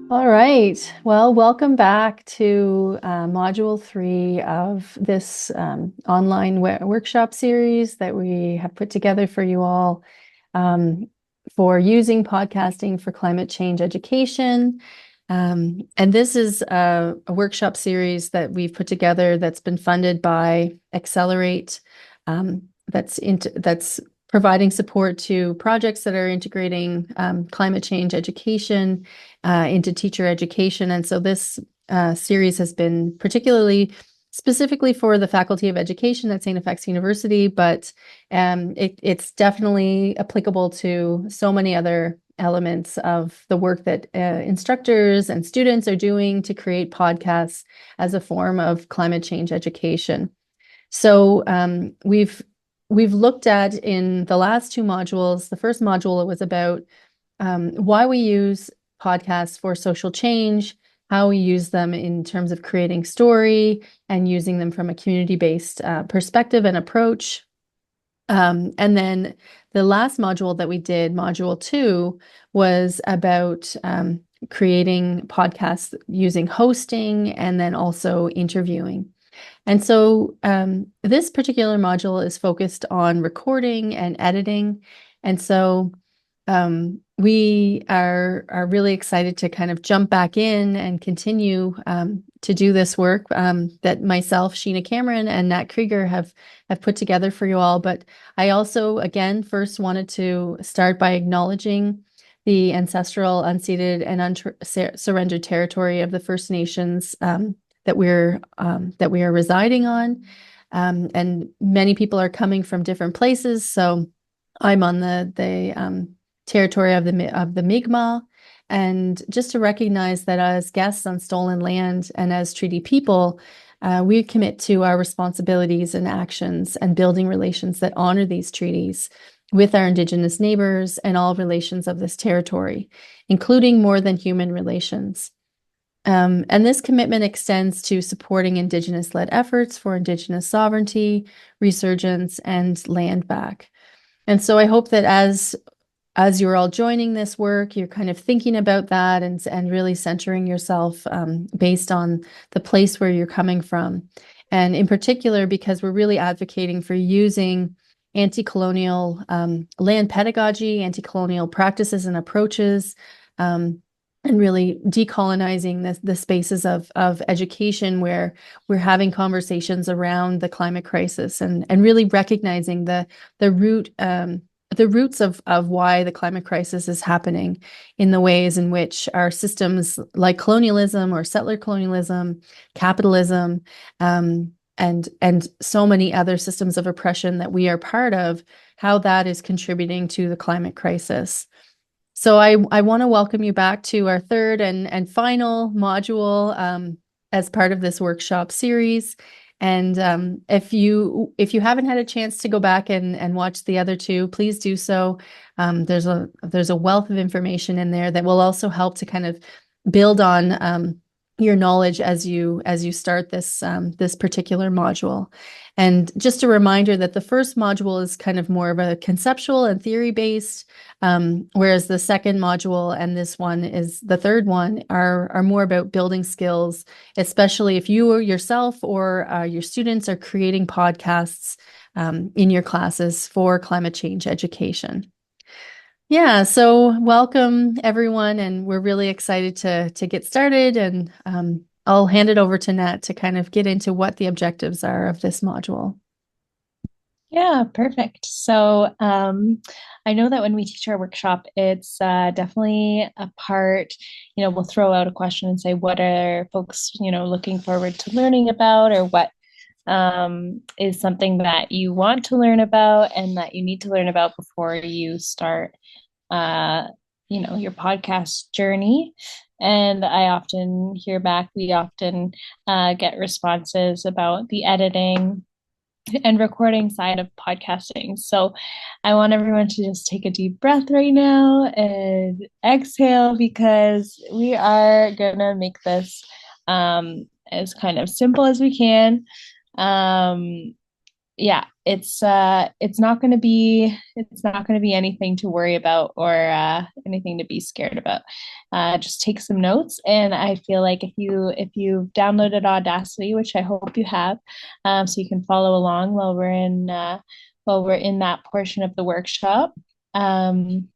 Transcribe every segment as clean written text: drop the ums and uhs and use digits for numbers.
All right. Well, welcome back to Module 3 of this online workshop series that we have put together for you all um, for using podcasting for climate change education. And this is a workshop series that we've put together that's been funded by Accelerate, that's providing support to projects that are integrating climate change education into teacher education. And so this series has been particularly specifically for the Faculty of Education at St. FX University, but it's definitely applicable to so many other elements of the work that instructors and students are doing to create podcasts as a form of climate change education. So we've looked at in the last two modules. The first module was about why we use podcasts for social change, how we use them in terms of creating story and using them from a community-based perspective and approach. And then the last module that we did, module 2, was about creating podcasts using hosting and then also interviewing. And so this particular module is focused on recording and editing. And so we are really excited to kind of jump back in and continue to do this work that myself, Sheena Cameron, and Nat Krieger have put together for you all. But I also, again, first wanted to start by acknowledging the ancestral, unceded, and unsurrendered territory of the First Nations that we are residing on, and many people are coming from different places. So I'm on the territory of the Mi'kmaq, and just to recognize that as guests on stolen land and as treaty people, we commit to our responsibilities and actions and building relations that honor these treaties with our Indigenous neighbors and all relations of this territory, including more than human relations. And this commitment extends to supporting Indigenous-led efforts for Indigenous sovereignty, resurgence, and land back. And so I hope that as you're all joining this work, you're kind of thinking about that and really centering yourself based on the place where you're coming from. And in particular, because we're really advocating for using anti-colonial land pedagogy, anti-colonial practices and approaches, and really decolonizing the spaces of education where we're having conversations around the climate crisis and really recognizing the roots of why the climate crisis is happening in the ways in which our systems like colonialism or settler colonialism, capitalism, and so many other systems of oppression that we are part of, how that is contributing to the climate crisis. So I want to welcome you back to our third and final module as part of this workshop series. And if you haven't had a chance to go back and watch the other two, please do so. There's a wealth of information in there that will also help to kind of build on your knowledge as you start this particular module. And just a reminder that the first module is kind of more of a conceptual and theory based, whereas the second module and this one is the third one are more about building skills, especially if you yourself or your students are creating podcasts in your classes for climate change education. Yeah, so welcome everyone, and we're really excited to get started. And I'll hand it over to Nat to kind of get into what the objectives are of this module. Yeah, perfect. So I know that when we teach our workshop, it's definitely a part, we'll throw out a question and say, what are folks, looking forward to learning about, or what is something that you want to learn about and that you need to learn about before you start, uh, your podcast journey. And I often hear back, we often get responses about the editing and recording side of podcasting. So I want everyone to just take a deep breath right now and exhale, because we are going to make this as kind of simple as we can. yeah, it's not going to be anything to worry about or anything to be scared about. Just take some notes, and I feel like if you downloaded Audacity, which I hope you have, so you can follow along while we're in that portion of the workshop. Um,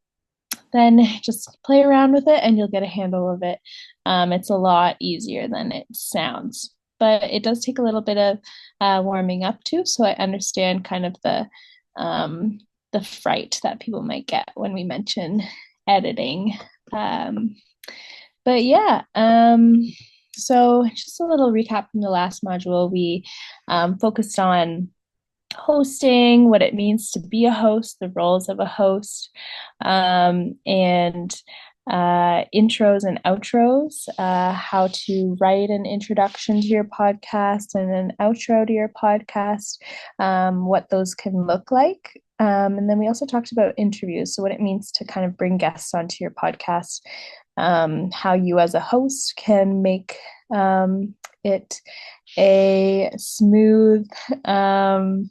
then just play around with it and you'll get a handle of it. It's a lot easier than it sounds, but it does take a little bit of warming up to. So I understand kind of the fright that people might get when we mention editing. Um, but yeah, so just a little recap from the last module. We focused on hosting, what it means to be a host, the roles of a host, and intros and outros, how to write an introduction to your podcast and an outro to your podcast, what those can look like. And then we also talked about interviews, so what it means to kind of bring guests onto your podcast, how you as a host can make it a smooth um,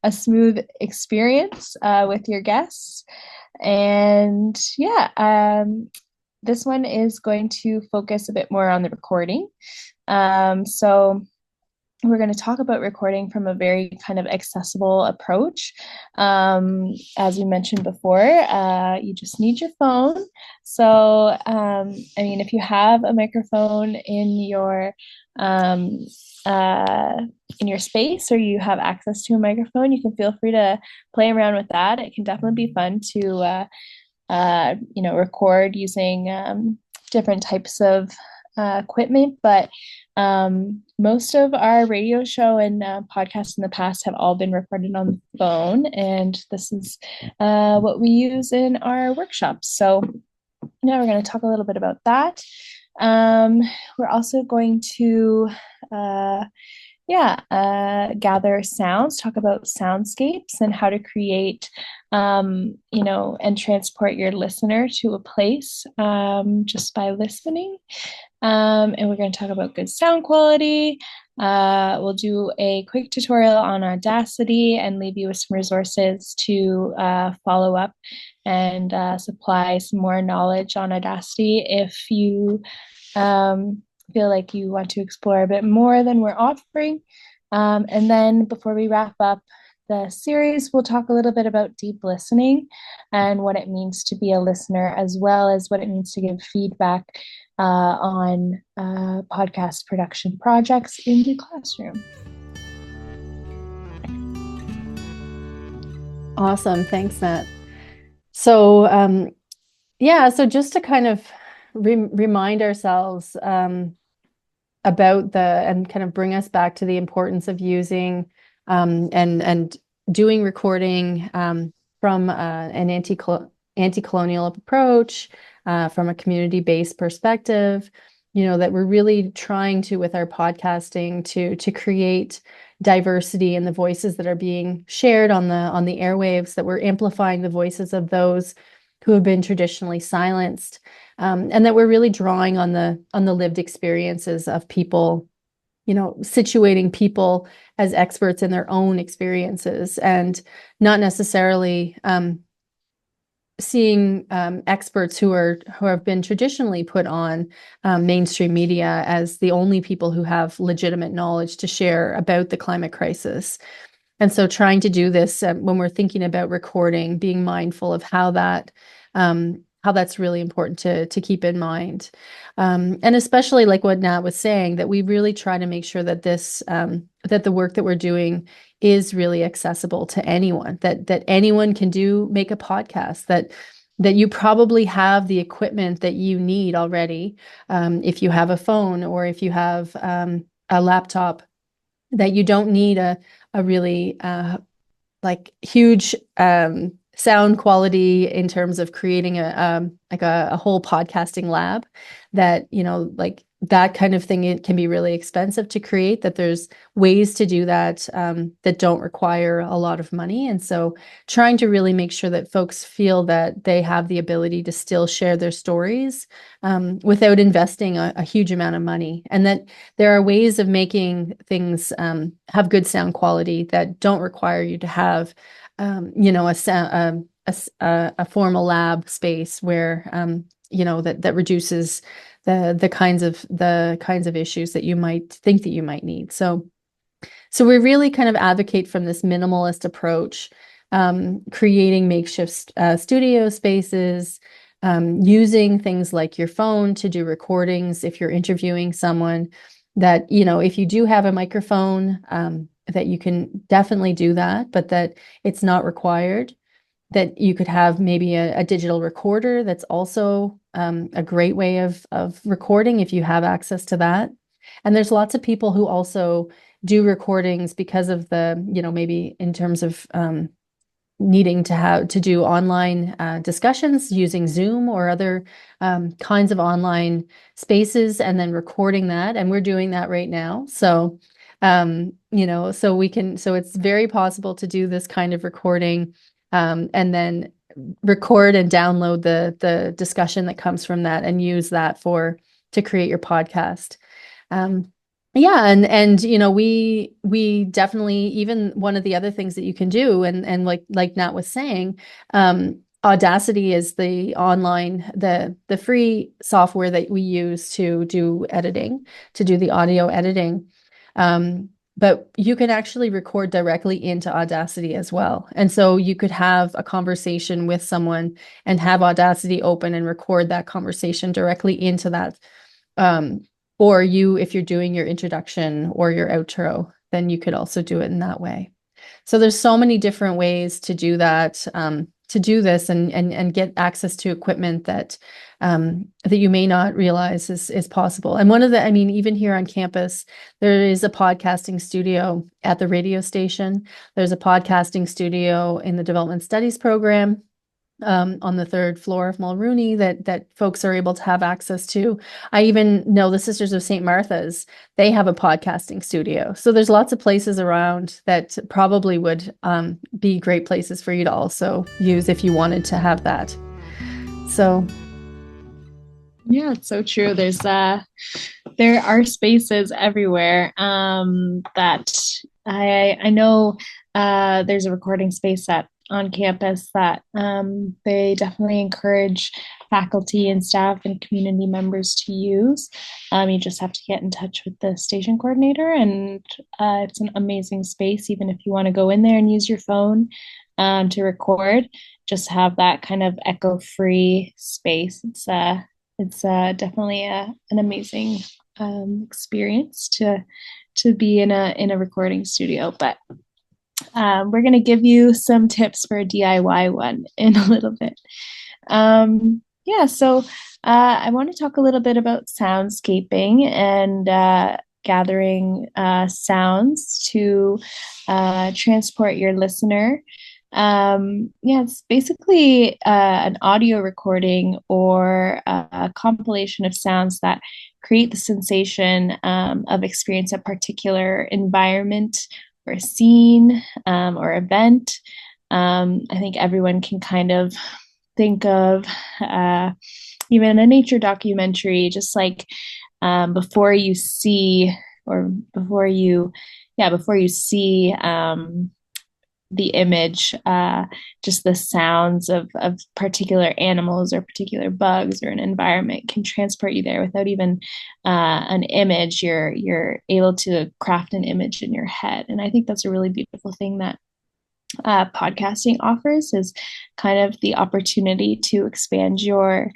a smooth experience with your guests. And yeah, this one is going to focus a bit more on the recording. So we're going to talk about recording from a very kind of accessible approach. As we mentioned before, you just need your phone. So, I mean, if you have a microphone um, in your space or you have access to a microphone, you can feel free to play around with that. It can definitely be fun to, record using different types of equipment, but most of our radio show and podcasts in the past have all been recorded on the phone, and this is what we use in our workshops. So now we're going to talk a little bit about that. We're also going to gather sounds, talk about soundscapes and how to create, and transport your listener to a place just by listening. And we're going to talk about good sound quality. We'll do a quick tutorial on Audacity and leave you with some resources to follow up and supply some more knowledge on Audacity if you feel like you want to explore a bit more than we're offering. And then before we wrap up the series, we'll talk a little bit about deep listening and what it means to be a listener, as well as what it means to give feedback on podcast production projects in the classroom. Awesome. Thanks, Nat. So, so just to kind of remind ourselves about and kind of bring us back to the importance of using and doing recording from an anti-colonial approach, from a community-based perspective, that we're really trying to, with our podcasting, to create diversity in the voices that are being shared on the airwaves, that we're amplifying the voices of those who have been traditionally silenced, and that we're really drawing on the lived experiences of people, situating people as experts in their own experiences, and not necessarily seeing experts who have been traditionally put on mainstream media as the only people who have legitimate knowledge to share about the climate crisis. And so trying to do this when we're thinking about recording, being mindful of how that's really important to keep in mind. And especially like what Nat was saying, that we really try to make sure that that the work that we're doing is really accessible to anyone, that anyone can make a podcast, that you probably have the equipment that you need already. If you have a phone or if you have a laptop, that you don't need a really like huge sound quality in terms of creating a whole podcasting lab that, like that kind of thing, it can be really expensive to create, that there's ways to do that that don't require a lot of money. And so trying to really make sure that folks feel that they have the ability to still share their stories without investing a huge amount of money. And that there are ways of making things have good sound quality that don't require you to have a formal lab space where that reduces the kinds of issues that you might think that you might need. So we really kind of advocate from this minimalist approach, creating makeshift studio spaces, using things like your phone to do recordings if you're interviewing someone. That, if you do have a microphone, that you can definitely do that, but that it's not required. That you could have maybe a digital recorder that's also a great way of recording if you have access to that. And there's lots of people who also do recordings because of maybe in terms of needing to do online discussions using Zoom or other kinds of online spaces, and then recording that. And we're doing that right now. So, so it's very possible to do this kind of recording, and then record and download the discussion that comes from that and use that to create your podcast. Yeah, and we definitely, even one of the other things that you can do, and like Nat was saying, Audacity is the free software that we use to do the audio editing. But you can actually record directly into Audacity as well. And so you could have a conversation with someone and have Audacity open and record that conversation directly into that. Or if you're doing your introduction or your outro, then you could also do it in that way. So there's so many different ways to do that, to do this and get access to equipment that you may not realize is possible. And even here on campus, there is a podcasting studio at the radio station. There's a podcasting studio in the development studies program on the third floor of Mulrooney that folks are able to have access to. I even know the Sisters of St. Martha's, they have a podcasting studio. So there's lots of places around that probably would be great places for you to also use if you wanted to have that. So yeah, it's so true. There are spaces everywhere that I know there's a recording space on campus that they definitely encourage faculty and staff and community members to use. You just have to get in touch with the station coordinator, and it's an amazing space. Even if you want to go in there and use your phone to record, just have that kind of echo-free space. It's definitely an amazing experience to be in a recording studio. But we're going to give you some tips for a DIY one in a little bit. So I want to talk a little bit about soundscaping and gathering sounds to transport your listener. It's basically an audio recording or a compilation of sounds that create the sensation of experience a particular environment or a scene or event. I think everyone can kind of think of even a nature documentary, just like before you see the image, just the sounds of particular animals or particular bugs or an environment can transport you there without even an image. You're able to craft an image in your head. And I think that's a really beautiful thing that podcasting offers, is kind of the opportunity to expand your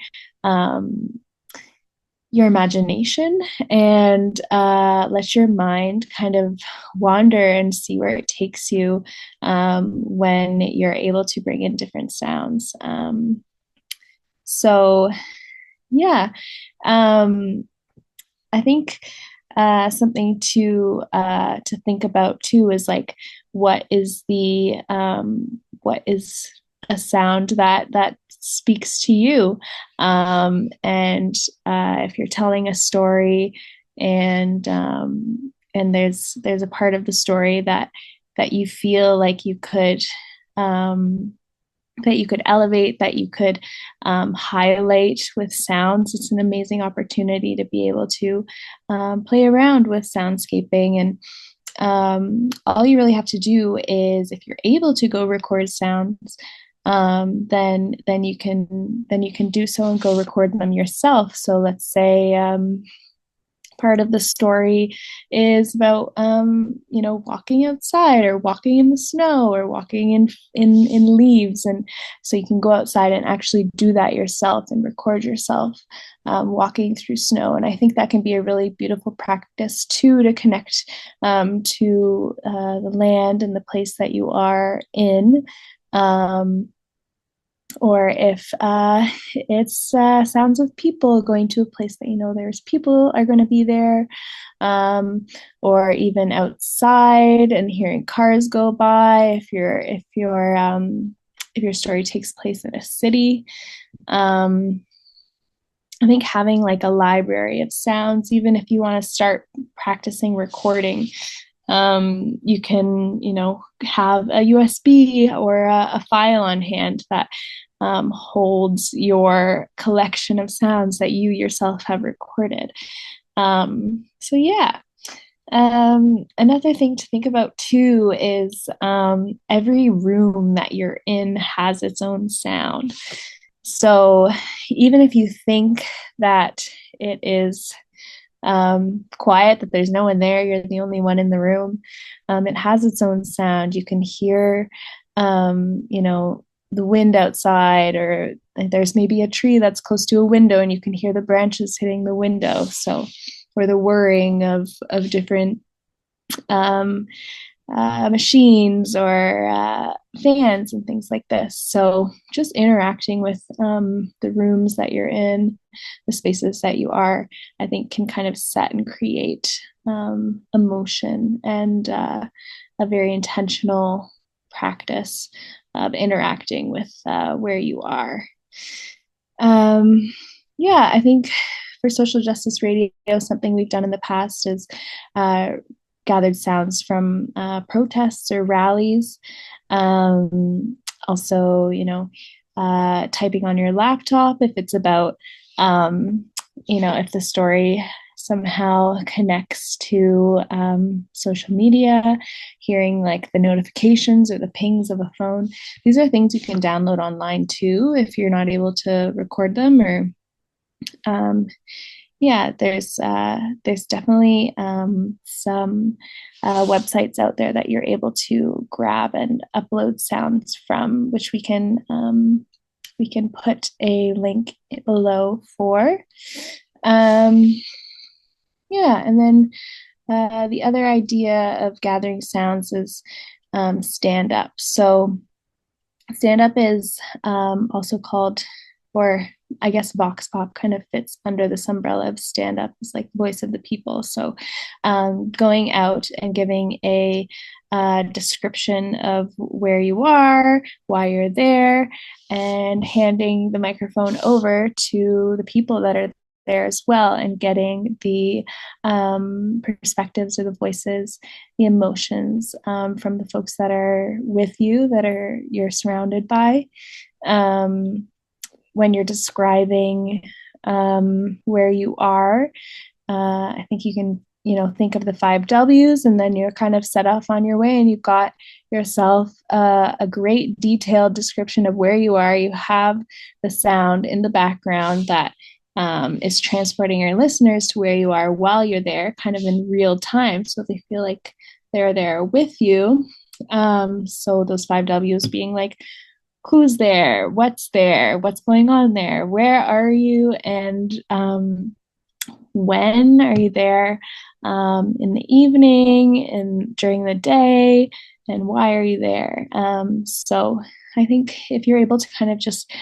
imagination and let your mind kind of wander and see where it takes you when you're able to bring in different sounds. So yeah, I think something to think about too is like what is a sound that speaks to you. And if you're telling a story and there's a part of the story that you feel like um, you could elevate, that you could highlight with sounds, it's an amazing opportunity to be able to play around with soundscaping. And all you really have to do is, if you're able to go record sounds, then you can do so and go record them yourself. So let's say part of the story is about walking outside or walking in the snow or walking in leaves, and so you can go outside and actually do that yourself and record yourself walking through snow. And I think that can be a really beautiful practice too, to connect to the land and the place that you are in. Or if it's sounds of people going to a place that you know there's people are going to be there, or even outside and hearing cars go by. If your story takes place in a city, I think having like a library of sounds, even if you want to start practicing recording, you can, have a USB or a file on hand that holds your collection of sounds that you yourself have recorded. So yeah. Another thing to think about too is every room that you're in has its own sound. So even if you think that it is quiet, that there's no one there, you're the only one in the room, it has its own sound. You can hear, the wind outside, or there's maybe a tree that's close to a window and you can hear the branches hitting the window. So, or the whirring of different um, machines or fans and things like this. So just interacting with the rooms that you're in, the spaces that you are, I think can kind of set and create emotion and a very intentional practice of interacting with where you are. Um, yeah, I think for social justice radio, something we've done in the past is gathered sounds from protests or rallies. Also, typing on your laptop if it's about, if the story somehow connects to social media, hearing like the notifications or the pings of a phone. These are things you can download online too if you're not able to record them, or yeah, there's definitely some websites out there that you're able to grab and upload sounds from, which we can put a link below for. Yeah, and then the other idea of gathering sounds is stand up. So stand up is also called, or I guess Vox Pop kind of fits under this umbrella of stand up, is like voice of the people. So going out and giving a description of where you are, why you're there, and handing the microphone over to the people that are there as well, and getting the perspectives or the voices, the emotions from the folks that are with you, you're surrounded by. When you're describing where you are, I think you can, think of the 5 Ws, and then you're kind of set off on your way, and you've got yourself a great detailed description of where you are. You have the sound in the background that is transporting your listeners to where you are while you're there, kind of in real time, so they feel like they're there with you. So those 5 Ws being like, who's there, what's going on there, where are you, and when are you there, in the evening and during the day, and why are you there. So I think if you're able to kind of just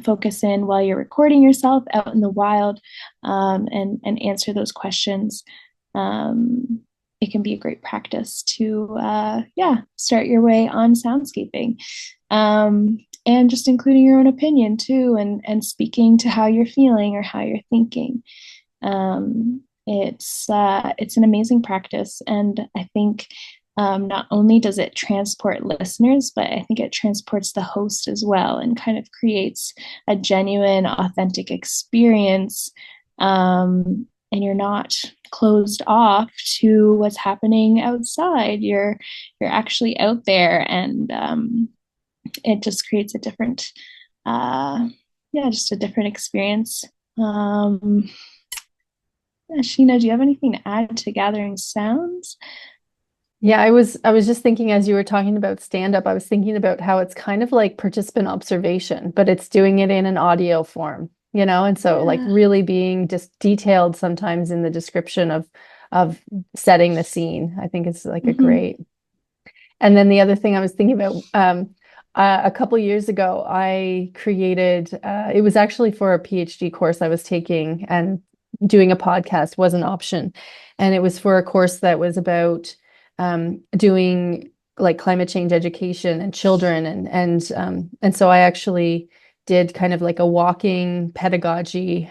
focus in while you're recording yourself out in the wild, and answer those questions, it can be a great practice to, yeah, start your way on soundscaping. And just including your own opinion too, and speaking to how you're feeling or how you're thinking. It's an amazing practice, and I think not only does it transport listeners, but I think it transports the host as well, and kind of creates a genuine, authentic experience. And you're not closed off to what's happening outside. You're actually out there, and it just creates a different, uh, yeah, just a different experience. Um, yeah, Sheena, do you have anything to add to gathering sounds? Yeah, I was just thinking as you were talking about stand up, I was thinking about how it's kind of like participant observation, but it's doing it in an audio form, and so like Yeah. really being just detailed sometimes in the description of setting the scene. I think it's like a Mm-hmm. great. And then the other thing I was thinking about, a couple years ago, I created, it was actually for a PhD course I was taking, and doing a podcast was an option. And it was for a course that was about doing like climate change education and children. And so I actually did kind of like a walking pedagogy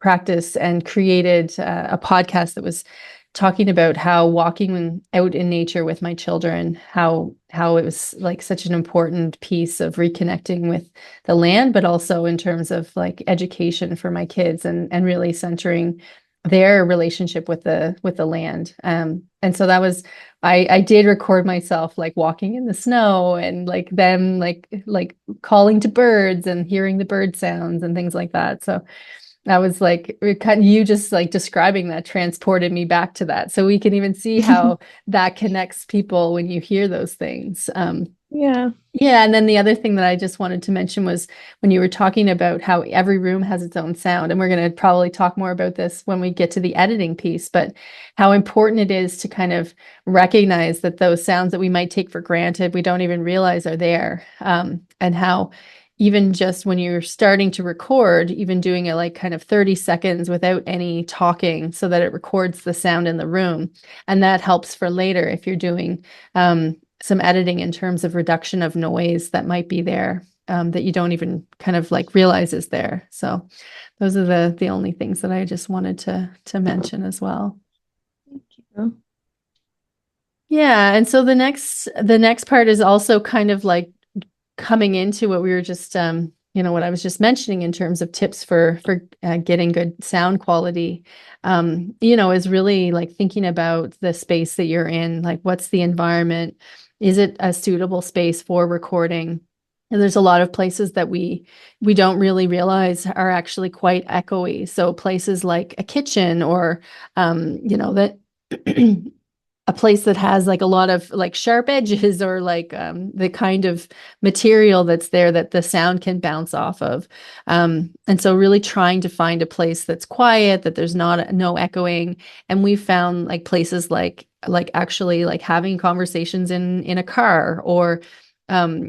practice, and created a podcast that was talking about how walking out in nature with my children, how it was like such an important piece of reconnecting with the land, but also in terms of like education for my kids, and really centering their relationship with the land. And so that was, I did record myself like walking in the snow, and like them like calling to birds and hearing the bird sounds and things like that. So I was like, you just like describing that transported me back to that. So we can even see how that connects people when you hear those things. Yeah. Yeah, and then the other thing that I just wanted to mention was when you were talking about how every room has its own sound, and we're going to probably talk more about this when we get to the editing piece, but how important it is to kind of recognize that those sounds that we might take for granted, we don't even realize are there. And how even just when you're starting to record, even doing it like kind of 30 seconds without any talking so that it records the sound in the room. And that helps for later if you're doing some editing in terms of reduction of noise that might be there, that you don't even kind of like realize is there. So those are the only things that I just wanted to mention as well. Thank you. Yeah, and so the next part is also kind of like coming into what we were just what I was just mentioning in terms of tips for getting good sound quality, is really like thinking about the space that you're in, like what's the environment, is it a suitable space for recording? And there's a lot of places that we don't really realize are actually quite echoey. So places like a kitchen, or that a place that has like a lot of like sharp edges, or like the kind of material that's there that the sound can bounce off of. And so really trying to find a place that's quiet, that there's not no echoing. And we found like places like actually like having conversations in a car, or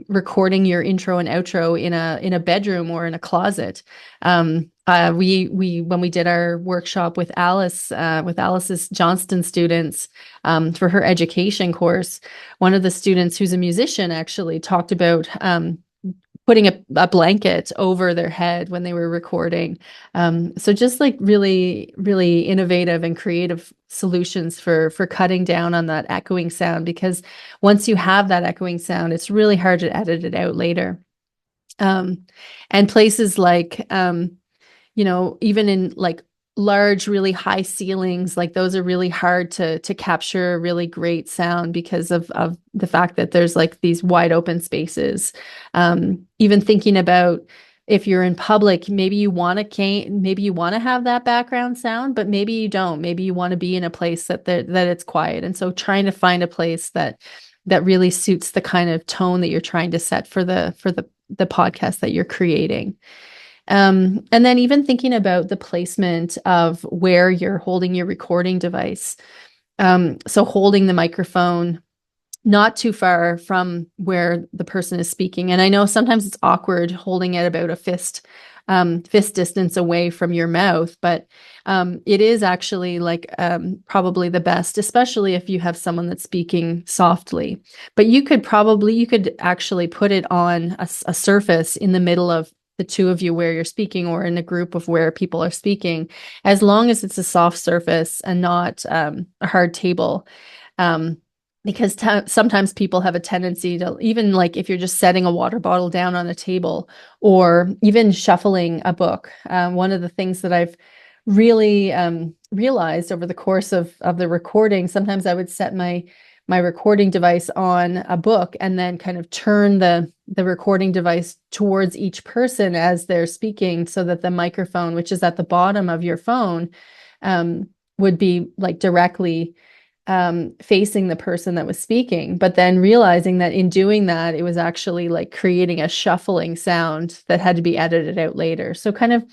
recording your intro and outro in a bedroom or in a closet. We when we did our workshop with Alice's Johnston students, for her education course, one of the students who's a musician actually talked about putting a blanket over their head when they were recording. So just like really, really innovative and creative solutions for cutting down on that echoing sound, because once you have that echoing sound, it's really hard to edit it out later. And places like even in like large, really high ceilings, like those are really hard to capture really great sound because of the fact that there's like these wide open spaces. Even thinking about if you're in public, maybe you want to have that background sound, but maybe you don't. Maybe you want to be in a place that it's quiet. And so trying to find a place that really suits the kind of tone that you're trying to set for the podcast that you're creating. And then even thinking about the placement of where you're holding your recording device. So holding the microphone not too far from where the person is speaking. And I know sometimes it's awkward holding it about a fist distance away from your mouth, but it is actually like probably the best, especially if you have someone that's speaking softly. But you could actually put it on a surface in the middle of the two of you where you're speaking, or in a group of where people are speaking, as long as it's a soft surface and not a hard table. Um, because sometimes people have a tendency to, even like if you're just setting a water bottle down on a table or even shuffling a book. One of the things that I've really realized over the course of the recording, sometimes I would set my recording device on a book and then kind of turn the recording device towards each person as they're speaking, so that the microphone, which is at the bottom of your phone, would be like directly facing the person that was speaking, but then realizing that in doing that, it was actually like creating a shuffling sound that had to be edited out later. So kind of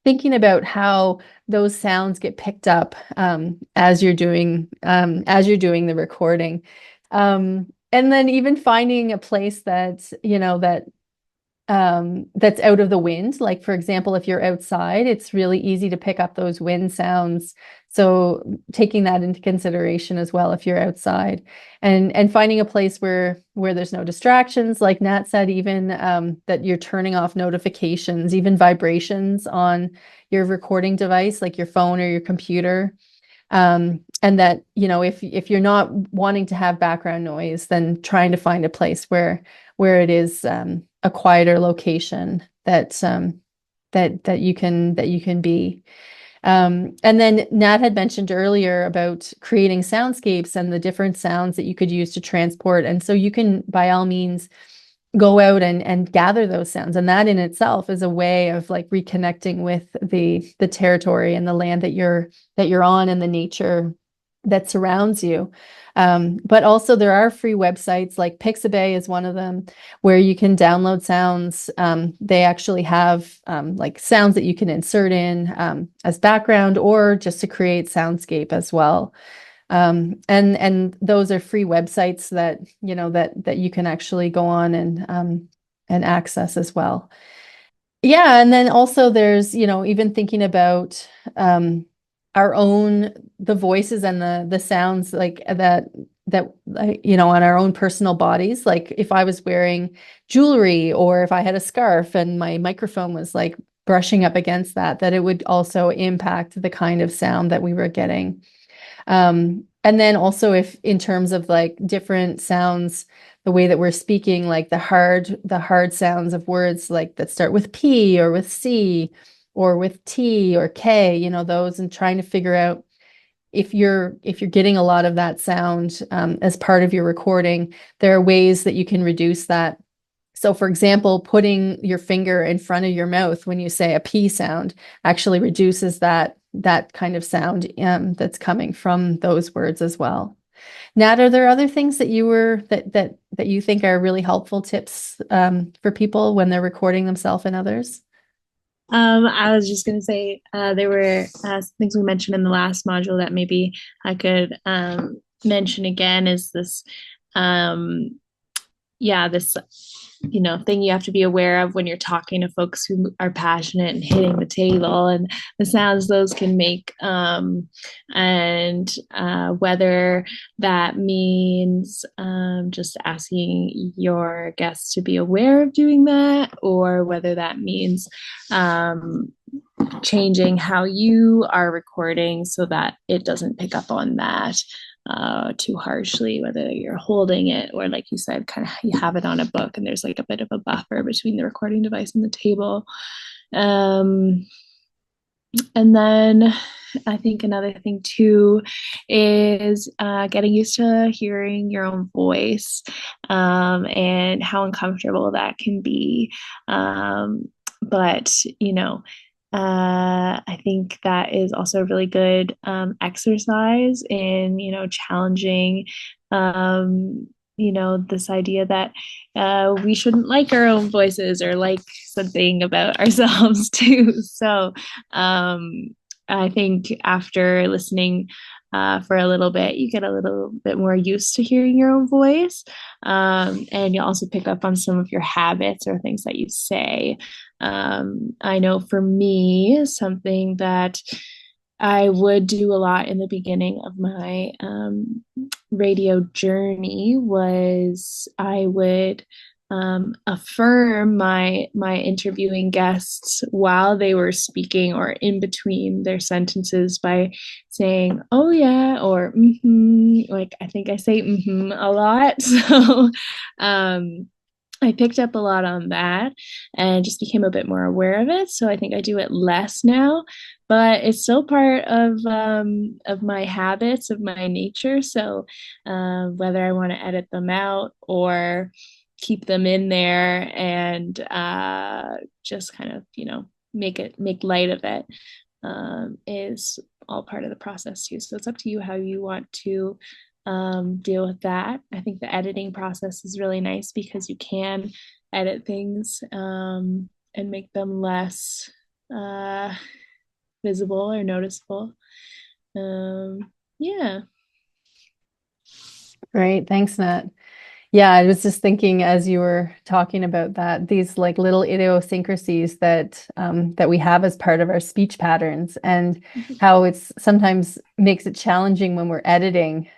thinking about how those sounds get picked up as you're doing the recording. And then even finding a place that, that's out of the wind. Like, for example, if you're outside, it's really easy to pick up those wind sounds. So taking that into consideration as well, if you're outside, and finding a place where there's no distractions, like Nat said, even that you're turning off notifications, even vibrations on your recording device, like your phone or your computer. And that, if you're not wanting to have background noise, then trying to find a place where it is a quieter location that you can be. And then Nat had mentioned earlier about creating soundscapes and the different sounds that you could use to transport. And so you can, by all means, go out and gather those sounds. And that in itself is a way of like reconnecting with the territory and the land that you're on, and the nature that surrounds you. But also there are free websites, like Pixabay is one of them, where you can download sounds. They actually have like sounds that you can insert in as background, or just to create soundscape as well. And those are free websites that that you can actually go on and access as well. Yeah, and then also there's, even thinking about our own the voices and the sounds like that on our own personal bodies. Like if I was wearing jewelry, or if I had a scarf and my microphone was like brushing up against that it would also impact the kind of sound that we were getting. And then also, if in terms of like different sounds, the way that we're speaking, like the hard sounds of words like that start with P or with C or with T or K, those, and trying to figure out if you're getting a lot of that sound as part of your recording, there are ways that you can reduce that. So, for example, putting your finger in front of your mouth when you say a P sound actually reduces that kind of sound that's coming from those words as well. Nat, are there other things that you think are really helpful tips for people when they're recording themselves and others? I was just going to say there were things we mentioned in the last module that maybe I could mention again is this, this thing you have to be aware of when you're talking to folks who are passionate and hitting the table, and the sounds those can make, and whether that means just asking your guests to be aware of doing that, or whether that means changing how you are recording so that it doesn't pick up on that too harshly, whether you're holding it or, like you said, kind of you have it on a book and there's like a bit of a buffer between the recording device and the table. And then I think another thing too is getting used to hearing your own voice, and how uncomfortable that can be. But I think that is also a really good exercise in, challenging, this idea that we shouldn't like our own voices or like something about ourselves too. So I think after listening for a little bit, you get a little bit more used to hearing your own voice. And you also pick up on some of your habits or things that you say. I know for me, something that I would do a lot in the beginning of my radio journey was I would affirm my interviewing guests while they were speaking or in between their sentences by saying, "Oh yeah," or "Mm-hmm." Like I think I say "mm-hmm" a lot, so um, I picked up a lot on that and just became a bit more aware of it. So I think I do it less now, but it's still part of my habits, of my nature. So whether I want to edit them out or keep them in there and just kind of, make light of it is all part of the process too. So it's up to you how you want to deal with that. I think the editing process is really nice because you can edit things and make them less uh, visible or noticeable. Yeah. Great. Thanks, Nat. Yeah, I was just thinking as you were talking about that, these like little idiosyncrasies that we have as part of our speech patterns, and how it's sometimes makes it challenging when we're editing,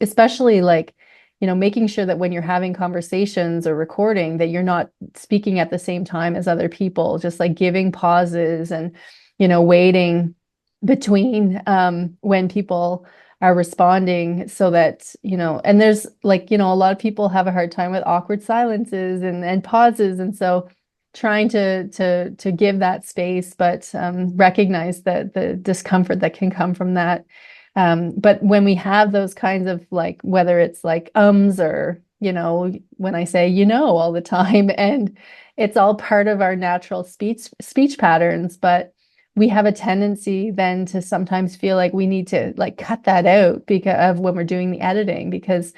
especially like, making sure that when you're having conversations or recording, that you're not speaking at the same time as other people, just like giving pauses and, waiting between when people are responding so that, and there's like, a lot of people have a hard time with awkward silences and pauses. And so trying to give that space, but recognize that the discomfort that can come from that. But when we have those kinds of like, whether it's like or, when I say, all the time, and it's all part of our natural speech patterns, but we have a tendency then to sometimes feel like we need to like cut that out because of when we're doing the editing, because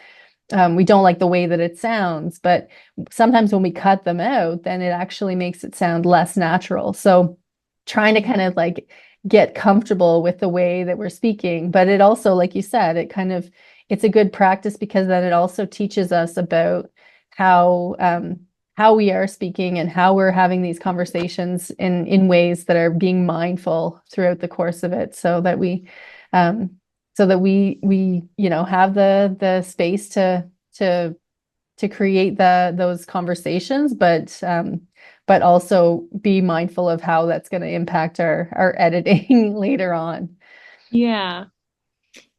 we don't like the way that it sounds. But sometimes when we cut them out, then it actually makes it sound less natural. So trying to kind of like get comfortable with the way that we're speaking. But it also, like you said, it's a good practice because then it also teaches us about how how we are speaking and how we're having these conversations in ways that are being mindful throughout the course of it, so that um, we have the space to create those conversations, but also be mindful of how that's going to impact our editing later on. Yeah.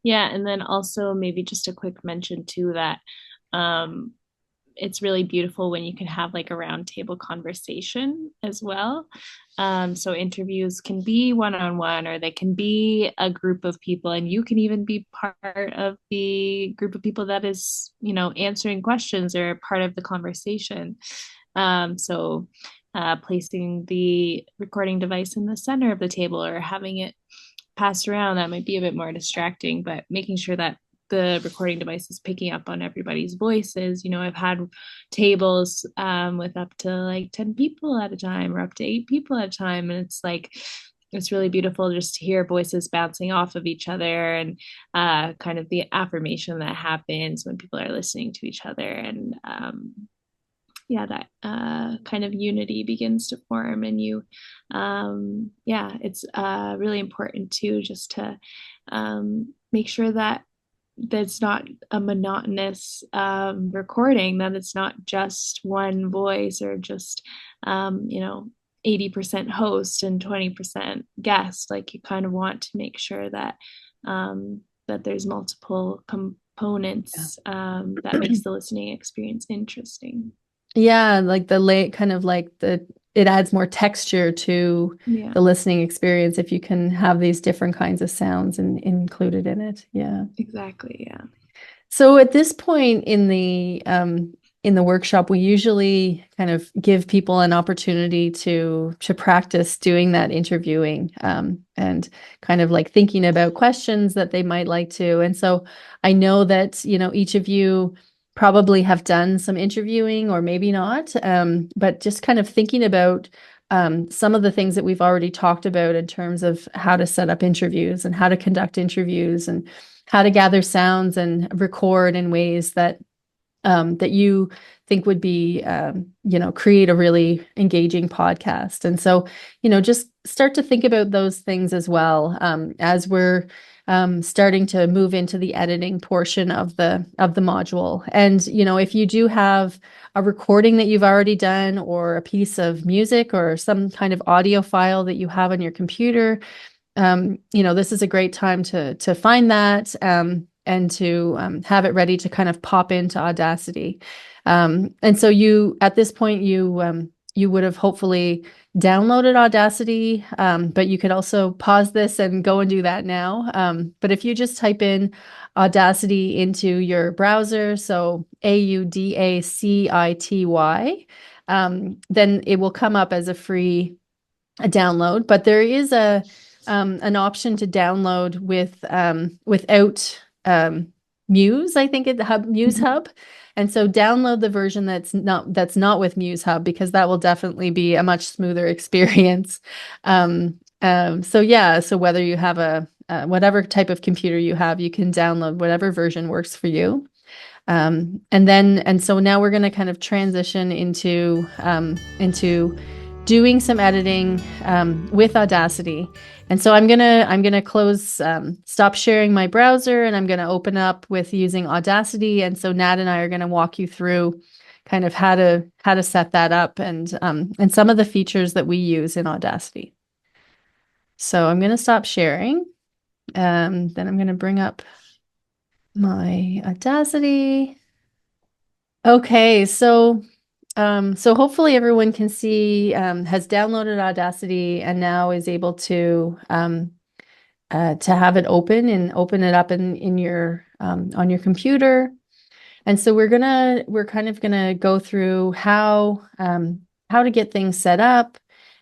Yeah. And then also maybe just a quick mention too that um, it's really beautiful when you can have like a roundtable conversation as well. So interviews can be one-on-one or they can be a group of people, and you can even be part of the group of people that is, answering questions or part of the conversation. So placing the recording device in the center of the table or having it passed around, that might be a bit more distracting, but making sure that the recording device is picking up on everybody's voices. I've had tables with up to like 10 people at a time or up to 8 people at a time. And it's like, it's really beautiful just to hear voices bouncing off of each other and kind of the affirmation that happens when people are listening to each other. And yeah, that kind of unity begins to form. And yeah, it's really important too, just to make sure that that's not a monotonous recording, that it's not just one voice or just, 80% host and 20% guest. Like you kind of want to make sure that that there's multiple components that makes the listening experience interesting. Yeah, like the late kind of like it adds more texture to Yeah, the listening experience if you can have these different kinds of sounds and included in it. Yeah. exactly. Yeah. So at this point in the workshop, we usually kind of give people an opportunity to practice doing that interviewing, and kind of like thinking about questions that they might like to. And so I know that, each of you probably have done some interviewing or maybe not, but just kind of thinking about some of the things that we've already talked about in terms of how to set up interviews and how to conduct interviews and how to gather sounds and record in ways that you think would be, create a really engaging podcast. And so, just start to think about those things as well, as we're starting to move into the editing portion of the module. And, if you do have a recording that you've already done or a piece of music or some kind of audio file that you have on your computer, this is a great time to find that, and to have it ready to kind of pop into Audacity. And so at this point, you would have hopefully downloaded Audacity, but you could also pause this and go and do that now. But if you just type in Audacity into your browser, so AUDACITY, then it will come up as a download. But there is an option to download without Muse, I think Muse Hub. And so download the version that's not with Muse Hub, because that will definitely be a much smoother experience. So whether you have whatever type of computer you have, you can download whatever version works for you. And so now we're going to kind of transition into doing some editing with Audacity. And so I'm gonna close, stop sharing my browser, and I'm gonna open up with using Audacity. And so Nat and I are gonna walk you through kind of how to set that up and some of the features that we use in Audacity. So I'm gonna stop sharing. Then I'm gonna bring up my Audacity. Okay, so hopefully everyone can see, has downloaded Audacity and now is able to have it open it up in your on your computer. And so we're kind of gonna go through how to get things set up.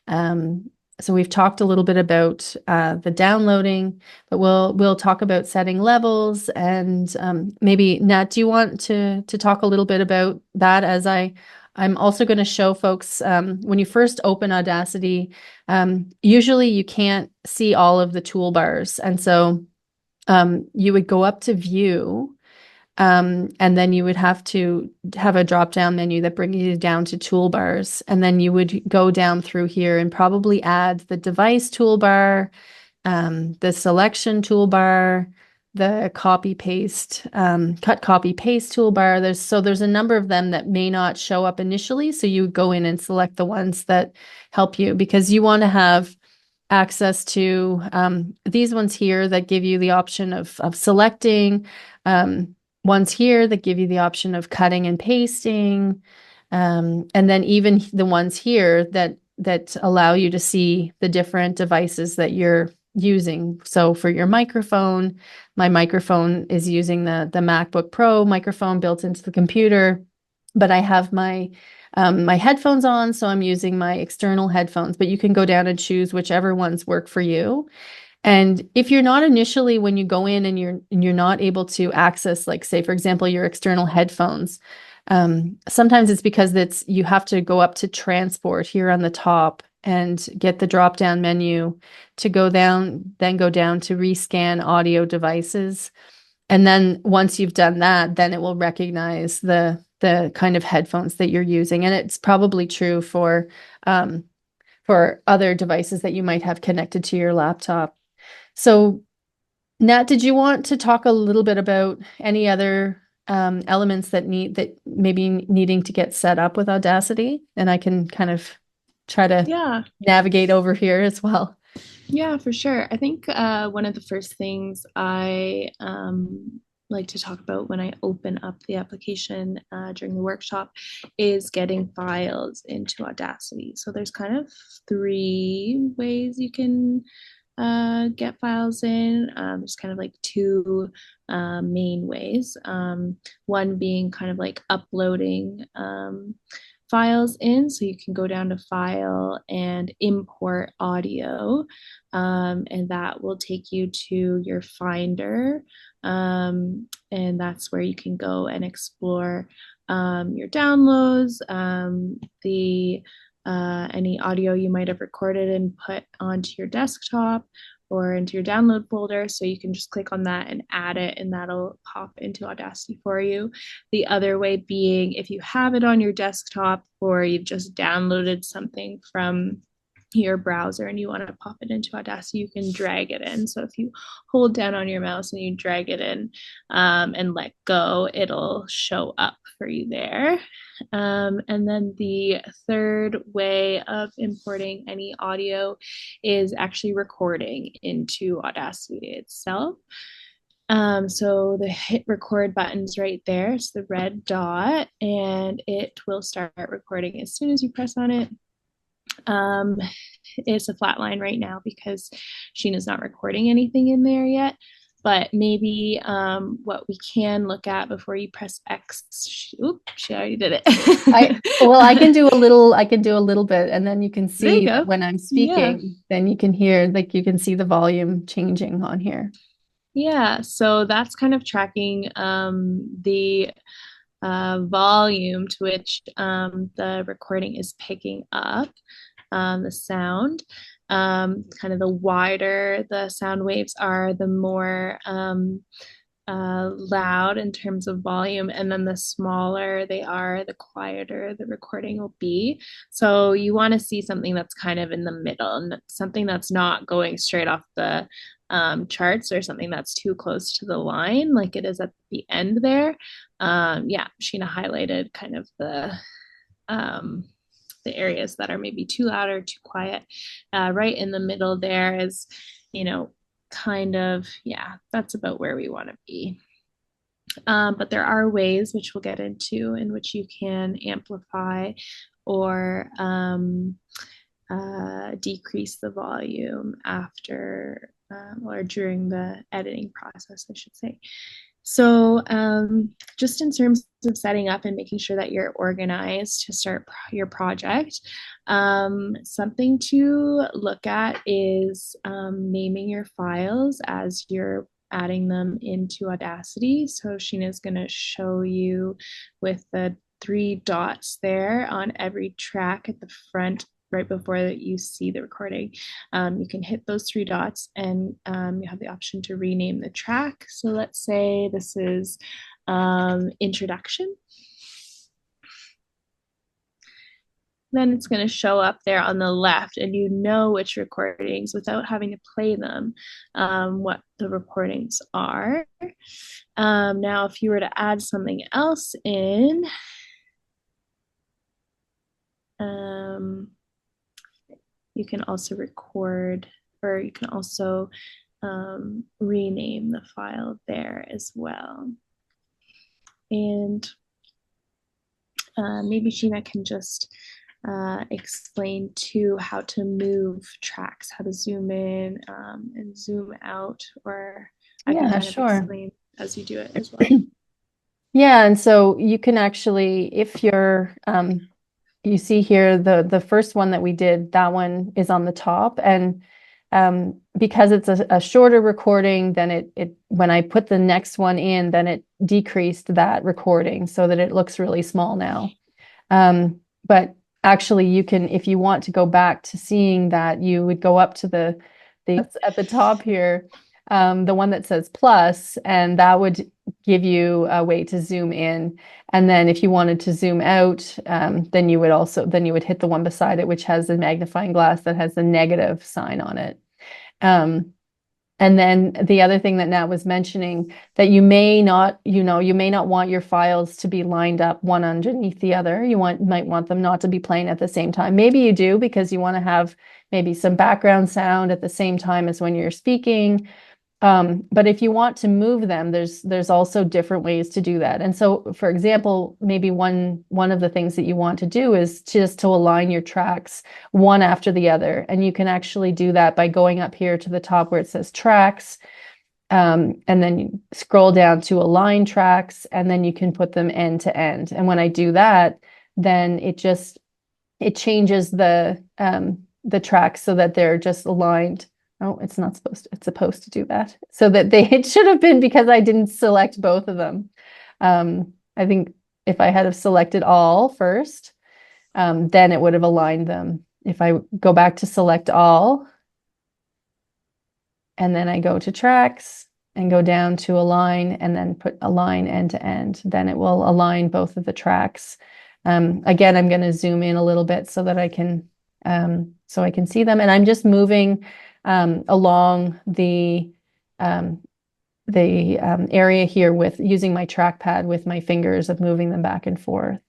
So we've talked a little bit about the downloading, but we'll talk about setting levels, and maybe Nat, do you want to talk a little bit about that? As I'm also going to show folks, when you first open Audacity, usually you can't see all of the toolbars. And so you would go up to View, and then you would have to have a drop-down menu that brings you down to Toolbars. And then you would go down through here and probably add the Device toolbar, the Selection toolbar, the copy paste, cut copy paste toolbar. There's a number of them that may not show up initially. So you go in and select the ones that help you, because you want to have access to these ones here that give you the option of selecting, ones here that give you the option of cutting and pasting, and then even the ones here that allow you to see the different devices that you're using. So for your microphone, my microphone is using the MacBook Pro microphone built into the computer, but I have my headphones on, so I'm using my external headphones. But you can go down and choose whichever ones work for you. And if you're not initially, when you go in and you're not able to access, like, say, for example, your external headphones, sometimes it's because you have to go up to transport here on the top and get the drop-down menu to go down to rescan audio devices. And then once you've done that, then it will recognize the kind of headphones that you're using. And it's probably true for other devices that you might have connected to your laptop. So, Nat, did you want to talk a little bit about any other elements that maybe needing to get set up with Audacity? And I can kind of try to navigate over here as well. Yeah, for sure. I think one of the first things I like to talk about when I open up the application during the workshop is getting files into Audacity. So there's kind of three ways you can get files in. There's kind of like two main ways. One being kind of like uploading files in. So you can go down to File and Import Audio, and that will take you to your Finder. And that's where you can go and explore your downloads, the any audio you might have recorded and put onto your desktop or into your download folder. So you can just click on that and add it, and that'll pop into Audacity for you. The other way being, if you have it on your desktop or you've just downloaded something from your browser and you want to pop it into Audacity, you can drag it in. So if you hold down on your mouse and you drag it in and let go, it'll show up for you there. And then the third way of importing any audio is actually recording into Audacity itself. So the hit record button's right there. It's the red dot, and it will start recording as soon as you press on it. It's a flat line right now because Sheena's not recording anything in there yet. But maybe what we can look at before you press X. Oop, she already did it. I can do a little bit, and then you can see that when I'm speaking, then you can hear, like, you can see the volume changing on here. Yeah, so that's kind of tracking the volume to which the recording is picking up the sound. Kind of the wider the sound waves are, the more loud in terms of volume, and then the smaller they are, the quieter the recording will be. So you want to see something that's kind of in the middle, and something that's not going straight off the charts, or something that's too close to the line like it is at the end there. Yeah, Sheena highlighted kind of the areas that are maybe too loud or too quiet. Right in the middle there is, kind of, yeah, that's about where we want to be. But there are ways, which we'll get into, in which you can amplify or decrease the volume after or during the editing process, I should say. So just in terms of setting up and making sure that you're organized to start your project, something to look at is naming your files as you're adding them into Audacity. So Sheena's going to show you with the 3 dots there on every track at the front right before you see the recording. You can hit those 3 dots, and you have the option to rename the track. So let's say this is introduction. Then it's going to show up there on the left, and you know which recordings, without having to play them, what the recordings are. Now, if you were to add something else in, you can also record, or you can also rename the file there as well. And maybe Sheena can just explain too how to move tracks, how to zoom in and zoom out, or I can kind of explain as you do it as well. Yeah, and so you can actually, if you're you see here the first one that we did, that one is on the top, and because it's a shorter recording, then it when I put the next one in, then it decreased that recording so that it looks really small now. But actually, you can, if you want to go back to seeing that, you would go up to the at the top here, the one that says plus, and that would give you a way to zoom in. And then if you wanted to zoom out, then you would hit the one beside it, which has a magnifying glass that has a negative sign on it. And then the other thing that Nat was mentioning, that you may not want your files to be lined up one underneath the other. You might want them not to be playing at the same time. Maybe you do, because you want to have maybe some background sound at the same time as when you're speaking. But if you want to move them, there's also different ways to do that. And so, for example, maybe one of the things that you want to do is just to align your tracks one after the other. And you can actually do that by going up here to the top where it says tracks, and then you scroll down to align tracks, and then you can put them end to end. And when I do that, then it changes the tracks so that they're just aligned. Oh, it's not supposed to, it's supposed to do that. So that it should have been, because I didn't select both of them. I think if I had have selected all first, then it would have aligned them. If I go back to select all, and then I go to tracks and go down to align and then put align end to end, then it will align both of the tracks. Again, I'm going to zoom in a little bit so that I can see them. And I'm just moving along the area here with using my trackpad with my fingers of moving them back and forth.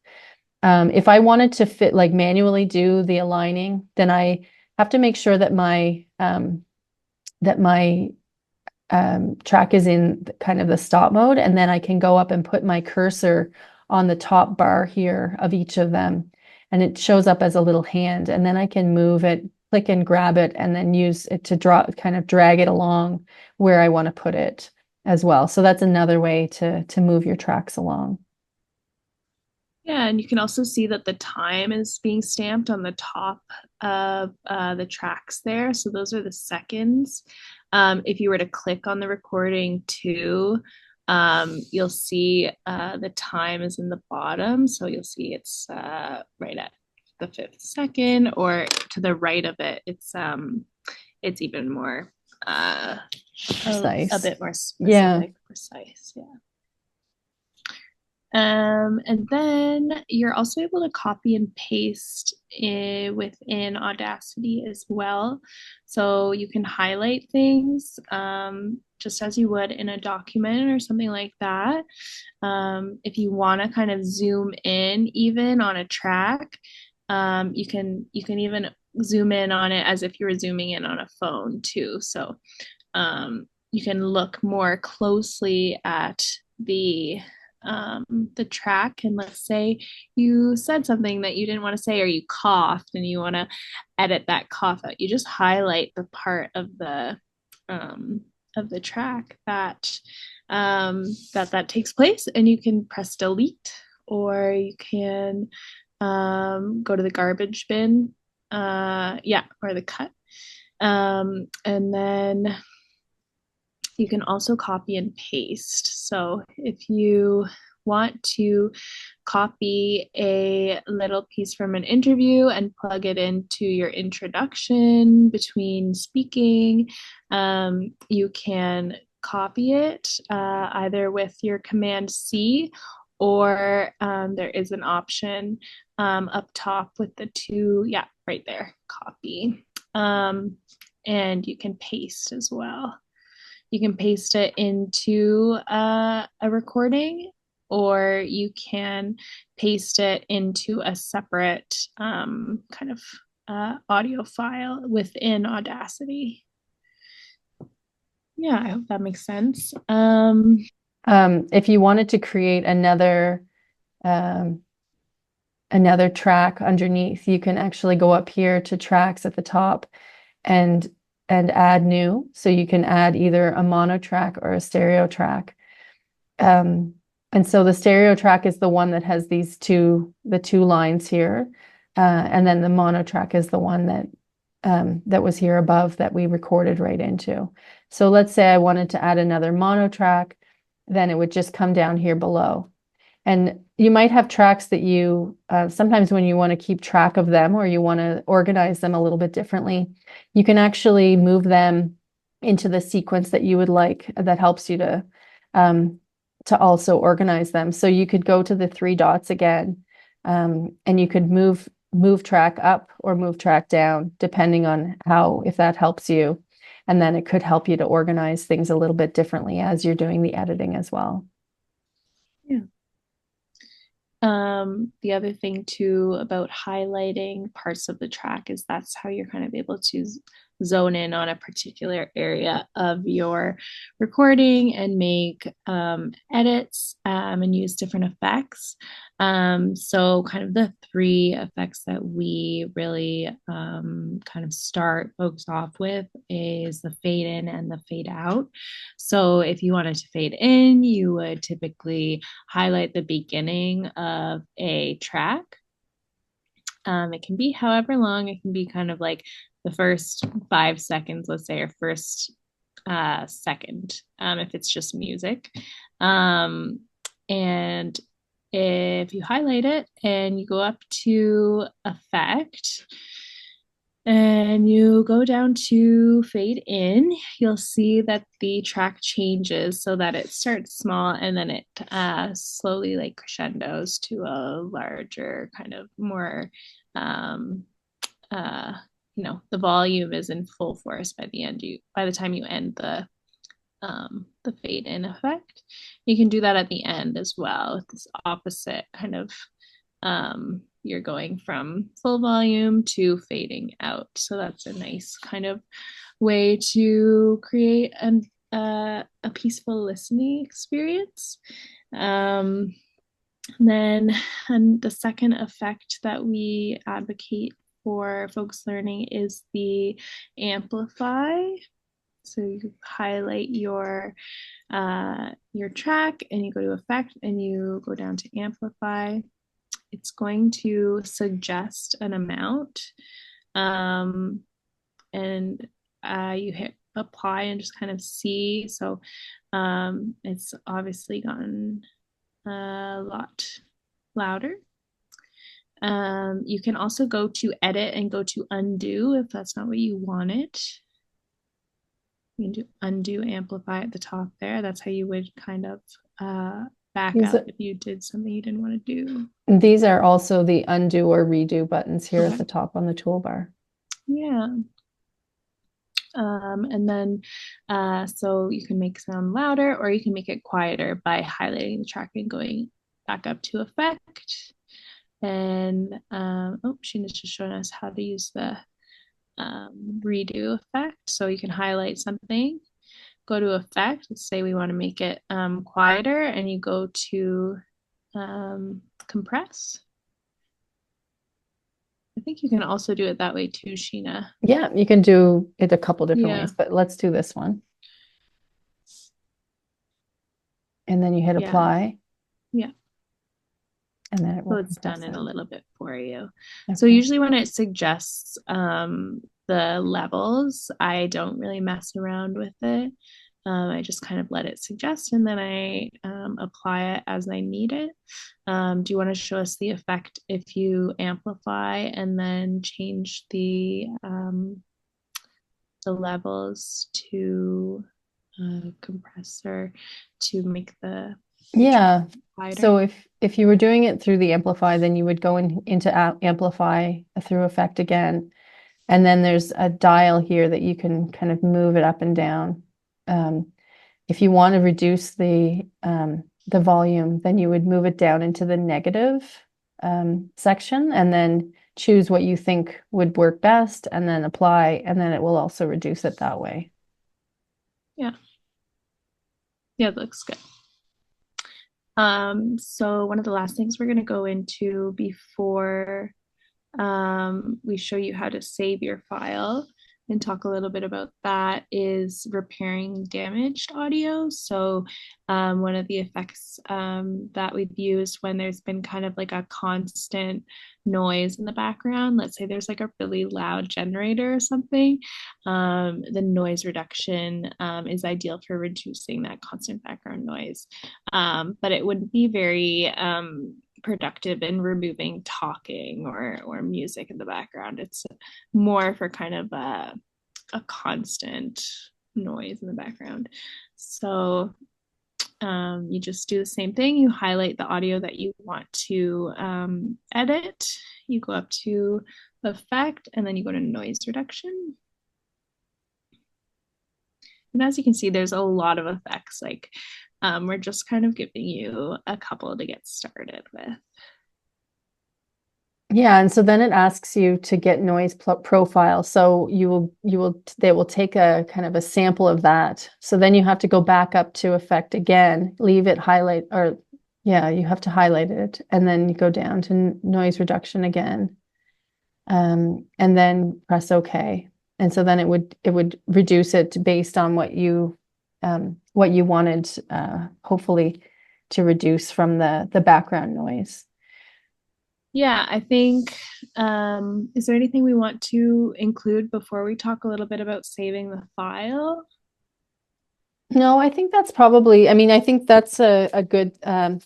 If I wanted to manually do the aligning, then I have to make sure that my track is in kind of the stop mode, and then I can go up and put my cursor on the top bar here of each of them, and it shows up as a little hand, and then I can move it, click and grab it, and then use it to drag it along where I want to put it as well. So that's another way to move your tracks along. Yeah, and you can also see that the time is being stamped on the top of the tracks there. So those are the seconds. If you were to click on the recording too, you'll see the time is in the bottom. So you'll see it's right at the 5th second, or to the right of it, it's even more Precise. a bit more specific, Yeah. precise. Yeah. And then you're also able to copy and paste within Audacity as well. So you can highlight things just as you would in a document or something like that. If you want to kind of zoom in even on a track, you can even zoom in on it as if you were zooming in on a phone too. So you can look more closely at the track, and let's say you said something that you didn't want to say, or you coughed and you want to edit that cough out, you just highlight the part of the track that that takes place, and you can press delete, or you can go to the garbage bin, or the cut, and then you can also copy and paste. So if you want to copy a little piece from an interview and plug it into your introduction between speaking, you can copy it either with your Command C, or there is an option up top with the two, right there, copy. And you can paste as well. You can paste it into a recording, or you can paste it into a separate kind of audio file within Audacity. Yeah, I hope that makes sense. If you wanted to create another track underneath, you can actually go up here to tracks at the top and add new. So you can add either a mono track or a stereo track. And so the stereo track is the one that has the two lines here. And then the mono track is the one that was here above that we recorded right into. So let's say I wanted to add another mono track, then it would just come down here below. And you might have tracks that you, sometimes when you want to keep track of them or you want to organize them a little bit differently, you can actually move them into the sequence that you would like, that helps you to also organize them. So you could go to the three dots again, and you could move track up or move track down, depending on if that helps you. And then it could help you to organize things a little bit differently as you're doing the editing as well. Yeah. The other thing too about highlighting parts of the track is that's how you're kind of able to zone in on a particular area of your recording and make edits and use different effects. So kind of the three effects that we really kind of start folks off with is the fade in and the fade out. So if you wanted to fade in, you would typically highlight the beginning of a track. It can be however long. It can be kind of like the first 5 seconds, let's say, or first second, if it's just music. And if you highlight it and you go up to effect and you go down to fade in, you'll see that the track changes so that it starts small and then it slowly like crescendos to a larger kind of more the volume is in full force by the time you end the fade in effect. You can do that at the end as well with this opposite kind of you're going from full volume to fading out. So that's a nice kind of way to create a peaceful listening experience. Then and the second effect that we advocate for focused learning is the amplify. So you highlight your track and you go to effect and you go down to amplify. It's going to suggest an amount, and you hit apply and just kind of see. So it's obviously gotten a lot louder. You can also go to edit and go to undo if that's not what you wanted. You can do undo amplify at the top there. That's how you would kind of back out if you did something you didn't want to do. These are also the undo or redo buttons here at the top on the toolbar. Yeah. And then so you can make sound louder or you can make it quieter by highlighting the track and going back up to effect. And Sheena's just showing us how to use the redo effect. So you can highlight something, go to effect, let's say we want to make it quieter, and you go to compress. I think you can also do it that way too, Sheena. Yeah, you can do it a couple different ways, but let's do this one. And then you hit apply. Yeah. And then it will it's done it a little bit for you. Okay. So usually when it suggests the levels, I don't really mess around with it. I just kind of let it suggest and then I apply it as I need it. Do you want to show us the effect if you amplify and then change the levels to compressor to make the so if you were doing it through the amplify, then you would go into amplify through effect again, and then there's a dial here that you can kind of move it up and down. If you want to reduce the volume, then you would move it down into the negative section and then choose what you think would work best and then apply, and then it will also reduce it that way. Yeah, that looks good. So one of the last things we're going to go into before we show you how to save your file and talk a little bit about that is repairing damaged audio. So one of the effects that we've used when there's been kind of like a constant noise in the background, let's say there's like a really loud generator or something, the noise reduction is ideal for reducing that constant background noise. But it wouldn't be very productive in removing talking or music in the background. It's more for kind of a constant noise in the background. So you just do the same thing. You highlight the audio that you want to edit. You go up to effect and then you go to noise reduction. And as you can see, there's a lot of effects. Like we're just kind of giving you a couple to get started with. Yeah, and so then it asks you to get noise profile. So they will take a kind of a sample of that. So then you have to go back up to effect again, leave it highlight, or yeah, you have to highlight it, and then you go down to noise reduction again, and then press OK. And so then it would reduce it based on what you wanted, hopefully, to reduce from the background noise. Yeah, I think, is there anything we want to include before we talk a little bit about saving the file? No, I think that's probably, I mean, I think that's a good,